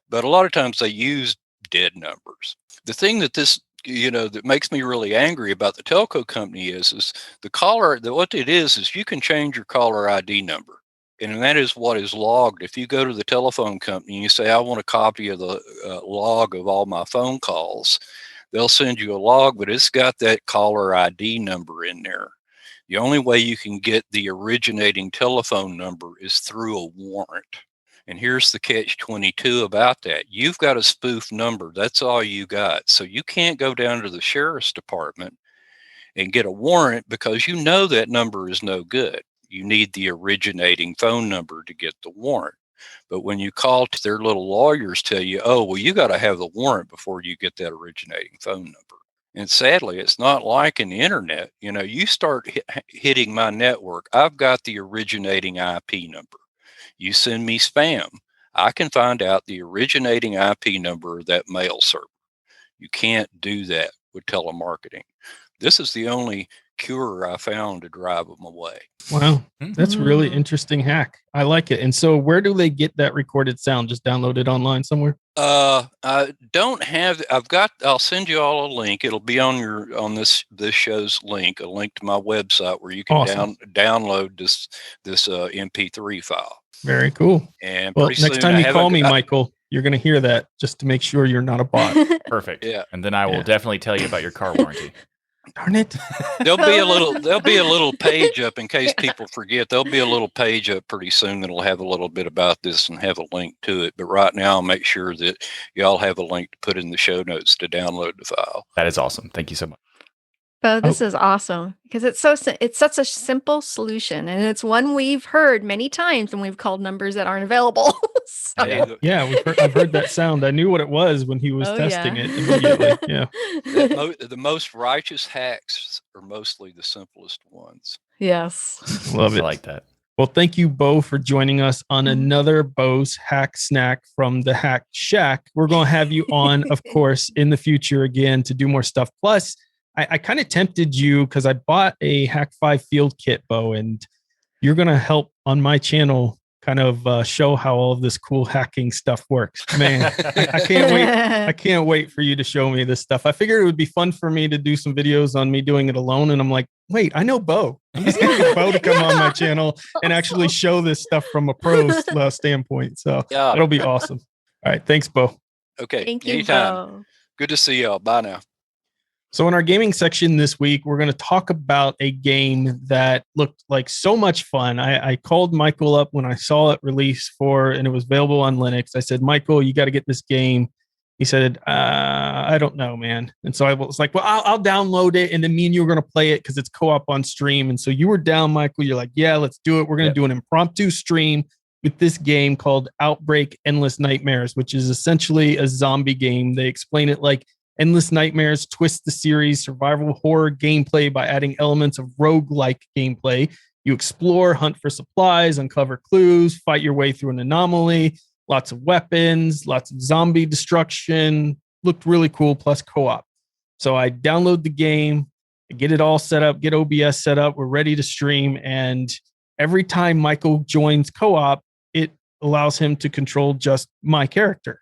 But a lot of times they use dead numbers. The thing that that makes me really angry about the telco company is the caller, what it is you can change your caller ID number. And that is what is logged. If you go to the telephone company and you say, I want a copy of the log of all my phone calls, they'll send you a log, but it's got that caller ID number in there. The only way you can get the originating telephone number is through a warrant. And here's the catch-22 about that. You've got a spoof number. That's all you got. So you can't go down to the sheriff's department and get a warrant because you know that number is no good. You need the originating phone number to get the warrant. But when you call to their little lawyers tell you, oh, well, you got to have the warrant before you get that originating phone number. And sadly, it's not like in the internet. You start hitting my network, I've got the originating IP number. You send me spam, I can find out the originating IP number of that mail server. You can't do that with telemarketing. This is the only cure I found to drive them away.
Wow, that's a really interesting hack. I like it. And so where do they get that recorded sound? Just download it online somewhere?
I don't have, I'll send you all a link. It'll be on this show's link, a link to my website where you can download this MP3 file.
Very cool.
And
well, next time you call me, Michael, you're going to hear that just to make sure you're not a bot.
Perfect.
Yeah.
And then I will definitely tell you about your car warranty.
Darn it.
There'll be a little page up in case people forget. There'll be a little page up pretty soon that'll have a little bit about this and have a link to it. But right now, I'll make sure that y'all have a link to put in the show notes to download the file.
That is awesome. Thank you so much.
Bo, this is awesome because it's such a simple solution, and it's one we've heard many times when we've called numbers that aren't available. So-
Yeah, I've heard that sound. I knew what it was when he was testing it immediately. Yeah.
The most righteous hacks are mostly the simplest ones.
Yes.
Love it.
I like that.
Well, thank you, Bo, for joining us on another Bo's Hack Snack from the Hack Shack. We're going to have you on, of course, in the future again to do more stuff. Plus, I kind of tempted you because I bought a Hack 5 field kit, Bo, and you're going to help on my channel kind of show how all of this cool hacking stuff works. Man, I can't wait. I can't wait for you to show me this stuff. I figured it would be fun for me to do some videos on me doing it alone. And I'm like, wait, I know Bo. I'm just going to get Bo to come on my channel and actually show this stuff from a pro standpoint. So it'll be awesome. All right. Thanks, Bo.
Okay.
Thank you,
Anytime.
Bo.
Good to see y'all. Bye now.
So in our gaming section this week, we're going to talk about a game that looked like so much fun. I called Michael up when I saw it release and it was available on Linux. I said, Michael, you got to get this game. He said, I don't know, man. And so I was like, well, I'll download it. And then me and you are going to play it because it's co-op on stream. And so you were down, Michael. You're like, yeah, let's do it. We're going to do an impromptu stream with this game called Outbreak Endless Nightmares, which is essentially a zombie game. They explain it like Endless Nightmares twist the series survival horror gameplay by adding elements of roguelike gameplay. You explore, hunt for supplies, uncover clues, fight your way through an anomaly, lots of weapons, lots of zombie destruction. Looked really cool, plus co-op. So I download the game, get it all set up, get OBS set up. We're ready to stream. And every time Michael joins co-op, it allows him to control just my character.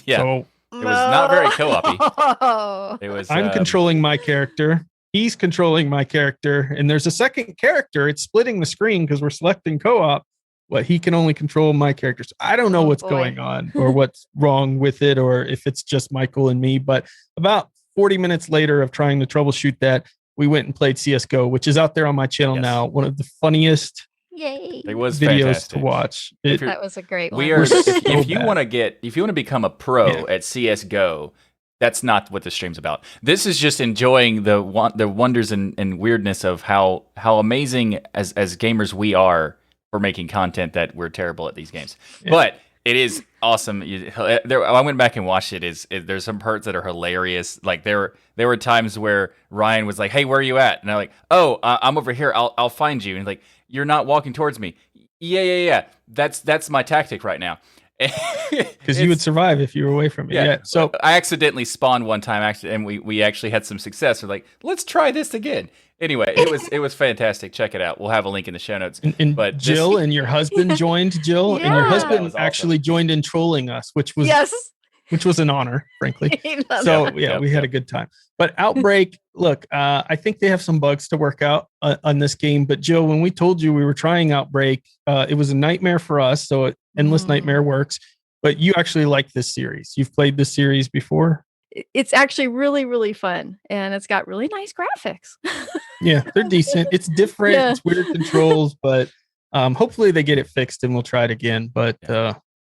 Yeah.
So
it was not very co-op-y. It was.
I'm controlling my character. He's controlling my character. And there's a second character. It's splitting the screen because we're selecting co-op. But he can only control my character. So I don't know what's going on or what's wrong with it or if it's just Michael and me. But about 40 minutes later of trying to troubleshoot that, we went and played CSGO, which is out there on my channel now. One of the funniest
it was
videos
fantastic
to watch.
That was a great one.
We are. If you want to become a pro at CS:GO, that's not what the stream's about. This is just enjoying the wonders and weirdness of how amazing as gamers we are for making content that we're terrible at these games. But it is awesome. I went back and watched it. There's some parts that are hilarious. Like there were times where Ryan was like, "Hey, where are you at?" And I'm like, "Oh, I'm over here. I'll find you." And like, "You're not walking towards me." Yeah. That's my tactic right now.
Because you would survive if you were away from me. Yeah.
So I accidentally spawned one time, and we actually had some success. We're like, let's try this again. Anyway, it was fantastic. Check it out. We'll have a link in the show notes.
But Jill and your husband joined, Jill, and your husband actually joined in trolling us, which was an honor, frankly. So we had a good time. But Outbreak, look, I think they have some bugs to work out on this game. But Jill, when we told you we were trying Outbreak, it was a nightmare for us. So Endless Nightmare works. But you actually like this series. You've played this series before?
It's actually really, really fun. And it's got really nice graphics.
Yeah, they're decent. It's different. Yeah. It's weird controls, but hopefully they get it fixed and we'll try it again. But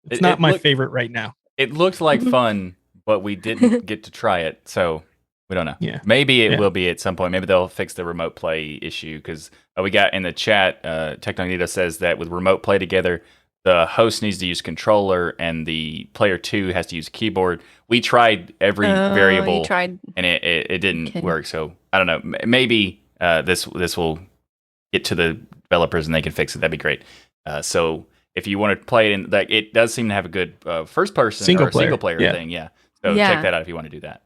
it's not my favorite right now.
It looked like fun, but we didn't get to try it. So we don't know.
Yeah.
Maybe it will be at some point. Maybe they'll fix the remote play issue because we got in the chat, Technognito says that with remote play together, the host needs to use controller and the player 2 has to use keyboard. We tried every variable and it didn't work. So I don't know. Maybe this will get to the developers and they can fix it. That'd be great. So if you want to play it it does seem to have a good first person single player thing. Yeah. So check that out if you want to do that.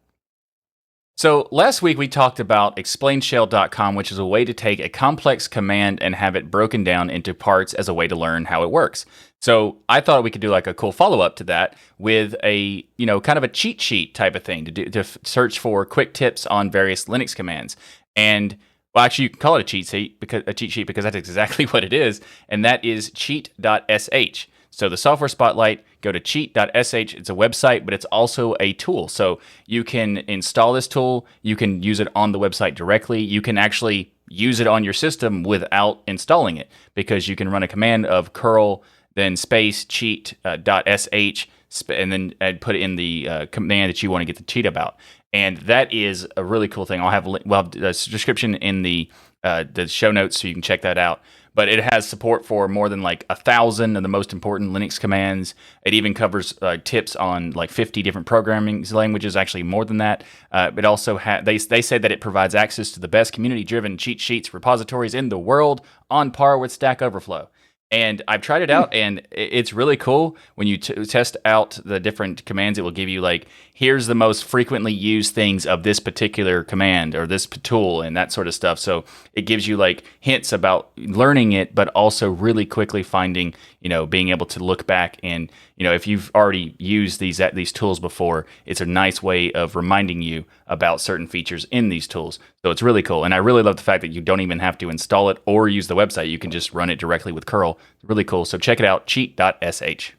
So last week we talked about explainshell.com, which is a way to take a complex command and have it broken down into parts as a way to learn how it works. So I thought we could do like a cool follow-up to that with a, kind of a cheat sheet type of thing to search for quick tips on various Linux commands. And well, actually you can call it a cheat sheet because that's exactly what it is. And that is cheat.sh. So the software spotlight, go to cheat.sh. It's a website, but it's also a tool. So you can install this tool. You can use it on the website directly. You can actually use it on your system without installing it, because you can run a command of curl, then space cheat.sh, and then put it in the command that you want to get the cheat about. And that is a really cool thing. We'll have a description in the show notes so you can check that out. But it has support for more than like 1,000 of the most important Linux commands. It even covers tips on like 50 different programming languages, actually more than that. It also they say that it provides access to the best community-driven cheat sheets repositories in the world, on par with Stack Overflow. And I've tried it out, and it's really cool. When you test out the different commands, it will give you like, here's the most frequently used things of this particular command or this tool and that sort of stuff. So it gives you like hints about learning it, but also really quickly finding, being able to look back and, if you've already used these tools before, it's a nice way of reminding you about certain features in these tools. So it's really cool. And I really love the fact that you don't even have to install it or use the website. You can just run it directly with curl. It's really cool. So check it out, cheat.sh.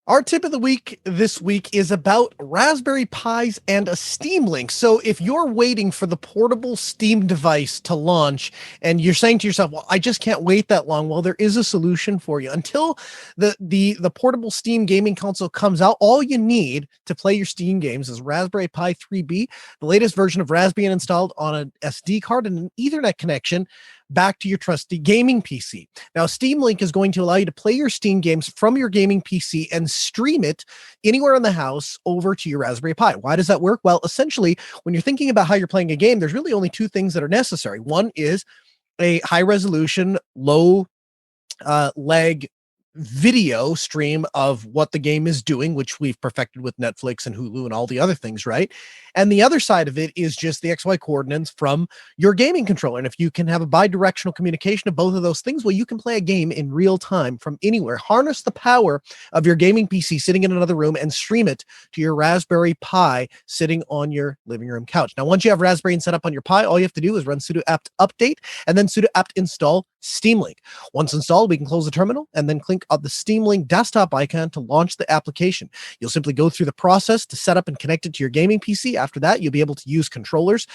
Our tip of the week this week is about Raspberry Pis and a Steam Link. So if you're waiting for the portable Steam device to launch and you're saying to yourself, well, I just can't wait that long. Well, there is a solution for you. Until the portable Steam gaming console comes out, all you need to play your Steam games is Raspberry Pi 3B, the latest version of Raspbian installed on an SD card and an Ethernet connection back to your trusty gaming PC. Now, Steam Link is going to allow you to play your Steam games from your gaming PC and stream it anywhere in the house over to your Raspberry Pi. Why does that work? Well, essentially, when you're thinking about how you're playing a game, there's really only two things that are necessary. One is a high resolution, low lag video stream of what the game is doing, which we've perfected with Netflix and Hulu and all the other things, right? And the other side of it is just the XY coordinates from your gaming controller. And if you can have a bi-directional communication of both of those things, well, you can play a game in real time from anywhere. Harness the power of your gaming PC sitting in another room and stream it to your Raspberry Pi sitting on your living room couch. Now, once you have Raspberry set up on your Pi, all you have to do is run sudo apt update and then sudo apt install Steam Link. Once installed, we can close the terminal and then click on the Steam Link desktop icon to launch the application. You'll simply go through the process to set up and connect it to your gaming PC. After that, you'll be able to use controllers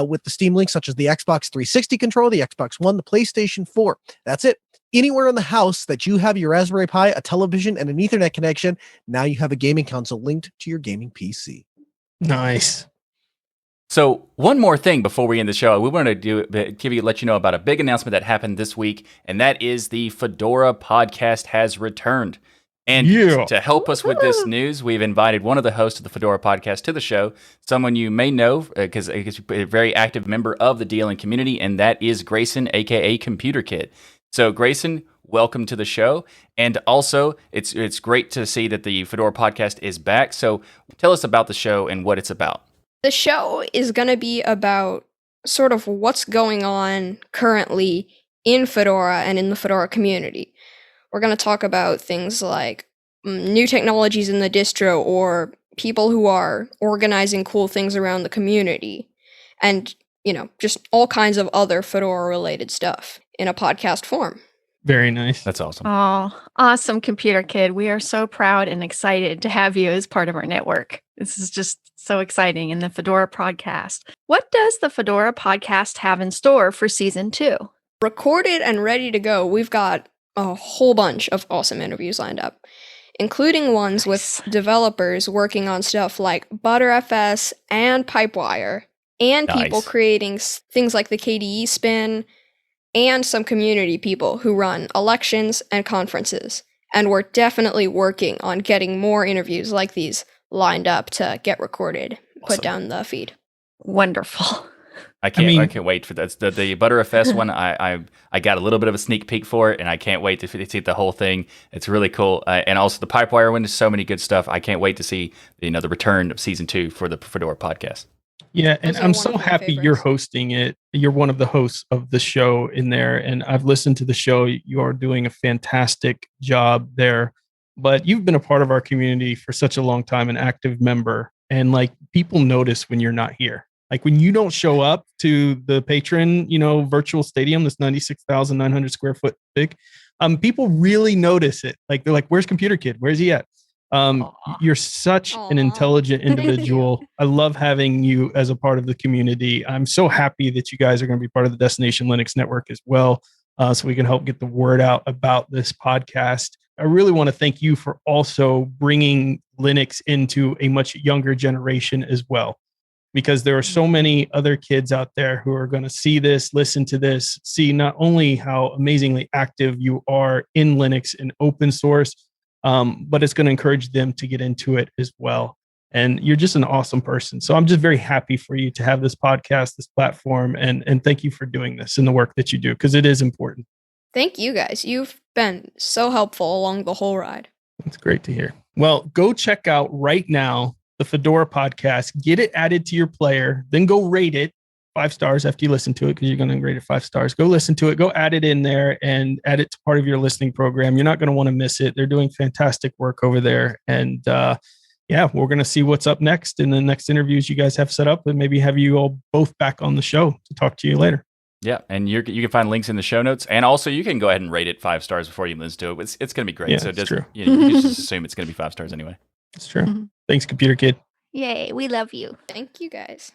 with the Steam Link, such as the Xbox 360 controller, the Xbox One, the PlayStation 4. That's it. Anywhere in the house that you have your Raspberry Pi, a television, and an Ethernet connection, now you have a gaming console linked to your gaming PC.
Nice.
So one more thing before we end the show, we want to let you know about a big announcement that happened this week, and that is the Fedora podcast has returned. And to help us with this news, we've invited one of the hosts of the Fedora podcast to the show, someone you may know because he's a very active member of the DLN community, and that is Grayson, aka Computer Kid. So Grayson, welcome to the show. And also, it's great to see that the Fedora podcast is back. So tell us about the show and what it's about.
The show is going to be about sort of what's going on currently in Fedora and in the Fedora community. We're going to talk about things like new technologies in the distro or people who are organizing cool things around the community and, just all kinds of other Fedora-related stuff in a podcast form.
Very nice.
That's awesome.
Oh, awesome, Computer Kid. We are so proud and excited to have you as part of our network. This is just so exciting in the Fedora podcast. What does the Fedora podcast have in store for season 2?
Recorded and ready to go, we've got a whole bunch of awesome interviews lined up, including ones with developers working on stuff like ButterFS and Pipewire, and people creating things like the KDE spin, and some community people who run elections and conferences. And we're definitely working on getting more interviews like these lined up to get recorded, put down the feed.
Wonderful.
I can't wait for that. The ButterFS one, I got a little bit of a sneak peek for it, and I can't wait to see the whole thing. It's really cool. And also the Pipewire one is so many good stuff. I can't wait to see the return of season 2 for the Fedora podcast.
Yeah, and I'm so happy you're hosting it. You're one of the hosts of the show in there, and I've listened to the show. You are doing a fantastic job there. But you've been a part of our community for such a long time, an active member, and people notice when you're not here. When you don't show up to the Patron, virtual stadium that's 96,900 square foot big, People really notice it. Like they're like, "Where's Computer Kid? Where's he at?" You're such an intelligent individual. I love having you as a part of the community. I'm so happy that you guys are going to be part of the Destination Linux Network as well, so we can help get the word out about this podcast. I really want to thank you for also bringing Linux into a much younger generation as well, because there are so many other kids out there who are going to see this, listen to this, see not only how amazingly active you are in Linux and open source, but it's going to encourage them to get into it as well. And you're just an awesome person. So I'm just very happy for you to have this podcast, this platform, and thank you for doing this and the work that you do, because it is important.
Thank you guys. You've been so helpful along the whole ride.
That's great to hear. Well, go check out right now the Fedora podcast, get it added to your player, then go rate it 5 stars after you listen to it, because you're going to rate it 5 stars. Go listen to it, go add it in there and add it to part of your listening program. You're not going to want to miss it. They're doing fantastic work over there. And yeah, we're going to see what's up next in the next interviews you guys have set up, and maybe have you all both back on the show to talk to you later.
Yeah, and you can find links in the show notes, and also you can go ahead and rate it 5 stars before you listen to it. It's going to be great.
Yeah,
so
it's true.
You can just assume it's going to be 5 stars anyway.
It's true. Thanks, Computer Kid.
Yay, we love you.
Thank you guys.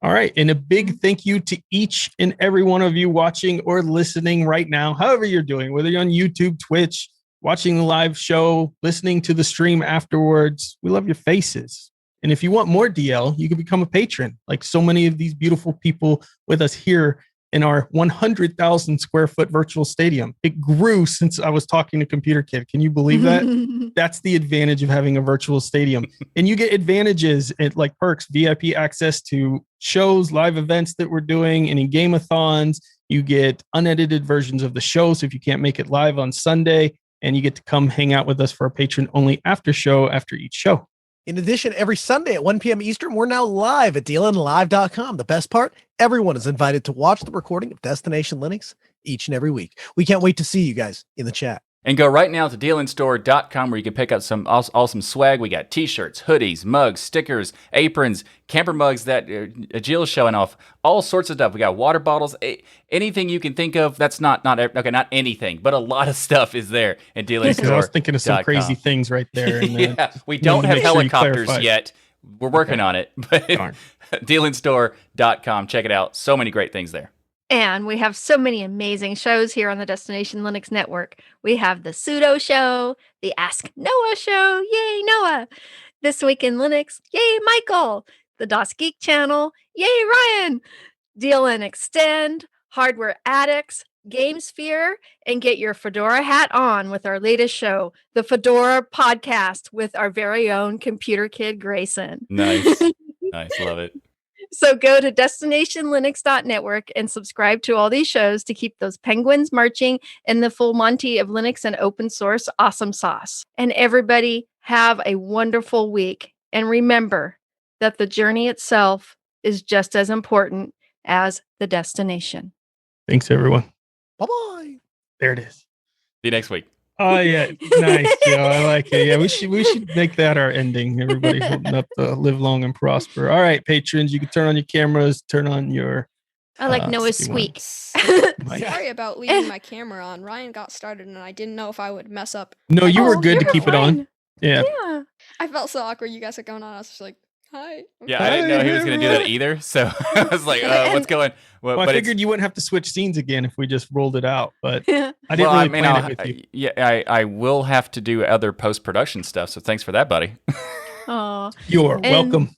All right. And a big thank you to each and every one of you watching or listening right now, however you're doing, whether you're on YouTube, Twitch, watching the live show, listening to the stream afterwards. We love your faces. And if you want more DL, you can become a patron, like so many of these beautiful people with us here in our 100,000 square foot virtual stadium. It grew since I was talking to Computer Kid. Can you believe that? That's the advantage of having a virtual stadium. And you get advantages like perks, VIP access to shows, live events that we're doing, any game-a-thons. You get unedited versions of the show. So if you can't make it live on Sunday, and you get to come hang out with us for a patron-only after show after each show.
In addition, every Sunday at 1 p.m. Eastern, we're now live at DLNlive.com. The best part, everyone is invited to watch the recording of Destination Linux each and every week. We can't wait to see you guys in the chat.
And go right now to DLNstore.com, where you can pick up some awesome swag. We got t-shirts, hoodies, mugs, stickers, aprons, camper mugs that Jill's showing off, all sorts of stuff. We got water bottles, anything you can think of. That's not anything, but a lot of stuff is there at DLNstore.com.
I was thinking of some crazy things right there. And
yeah, we don't have helicopters yet. We're working on it, but DLNstore.com. Check it out. So many great things there.
And we have so many amazing shows here on the Destination Linux Network. We have the Sudo Show, the Ask Noah Show, yay Noah, This Week in Linux, yay Michael, the DasGeek channel, yay Ryan, DLN Extend, Hardware Addicts, GameSphere, and get your Fedora hat on with our latest show, the Fedora Podcast with our very own Computer Kid Grayson.
Nice. Nice. Love it.
So go to DestinationLinux.Network and subscribe to all these shows to keep those penguins marching in the full Monty of Linux and open source awesome sauce. And everybody have a wonderful week. And remember that the journey itself is just as important as the destination.
Thanks, everyone.
Bye-bye.
There it is.
See you next week.
Oh yeah, nice, Joe. I like it. Yeah, we should make that our ending. Everybody holding up the live long and prosper. All right, patrons, you can turn on your cameras, turn on your.
I like Noah's squeak.
Sorry about leaving my camera on. Ryan got started, and I didn't know if I would mess up.
No, you were good to keep it on. Yeah.
I felt so awkward. You guys are going on. I was just like, hi.
Yeah, I didn't know he was going to do that either. So I was like, what's going on?
Well, I figured you wouldn't have to switch scenes again if we just rolled it out, but I didn't really plan it with you.
Yeah, I will have to do other post-production stuff, so thanks for that, buddy.
Oh,
You're welcome.